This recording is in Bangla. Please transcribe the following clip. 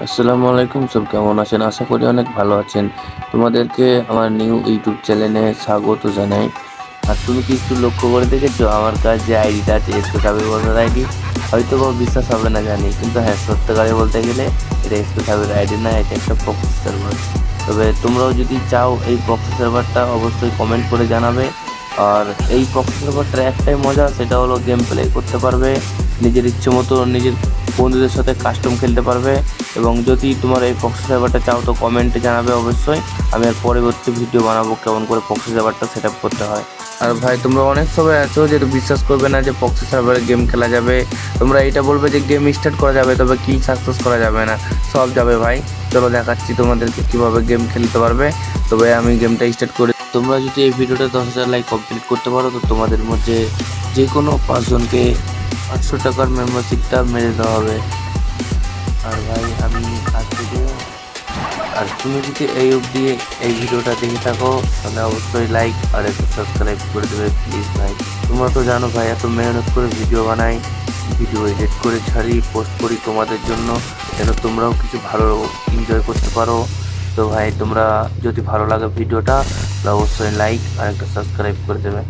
আসসালামু আলাইকুম, সব কেমন আছেন? আশা করি অনেক ভালো আছেন। তোমাদেরকে আমার নিউ ইউটিউব চ্যানেলে স্বাগত জানাই। আর তুমি কি একটু লক্ষ্য করে দেখেছো আমার কাছে যে আইডিটা আছে, একশো সাবের বছর আইডি? হয়তো বা বিশ্বাস হবে না জানি, কিন্তু হ্যাঁ, সত্যিকারে বলতে গেলে এটা একশো সাবের আইডি না, এটা একটা প্রক্সি সার্ভার। তবে তোমরাও যদি চাও এই প্রক্সি সার্ভারটা, অবশ্যই কমেন্ট করে জানাবে। আর এই প্রক্সি সার্ভারটার একটাই মজা, সেটা হলো গেম প্লে করতে পারবে নিজের ইচ্ছে মতো, নিজের বন্ধুদের সাথে কাস্টম খেলতে পারবে। এবং যদি তোমার এই প্রক্সি সার্ভারটা চাও তো কমেন্টে জানাবে অবশ্যই। আমি আর পরবর্তী ভিডিও বানাবো কেমন করে প্রক্সি সার্ভারটা সেট আপ করতে হয়। আর ভাই, তোমরা অনেক সবাই আছো যে বিশ্বাস করবে না যে প্রক্সি সার্ভারে গেম খেলা যাবে। তোমরা এটা বলবে যে গেম স্টার্ট করা যাবে, তবে কি সাকসেস করা যাবে না? সব যাবে ভাই। চলো দেখাচ্ছি তোমাদেরকে কিভাবে গেম খেলতে পারবে। তবে আমি গেমটা স্টার্ট করি। তোমরা যদি এই ভিডিওটা 10,000 লাইক কমপ্লিট করতে পারো তো তোমাদের মধ্যে যে কোনো 5 জনকে 500 টাকার মেম্বারশিপটা মেরে দেওয়া হবে। আর ভাই, আমি আজ থেকে, আর তুমি যদি এই অবধি এই ভিডিওটা দেখে থাকো তাহলে অবশ্যই লাইক আর একটু সাবস্ক্রাইব করে দেবে প্লিজ ভাই। তোমরা তো জানো ভাই, এত মেহনত করে ভিডিও বানাই, ভিডিও এডিট করে ছাড়ি, পোস্ট করি তোমাদের জন্য, যেন তোমরাও কিছু ভালো এনজয় করতে পারো। তো ভাই, তোমরা যদি ভালো লাগে ভিডিওটা তাহলে অবশ্যই লাইক আর একটা সাবস্ক্রাইব করে দেবে।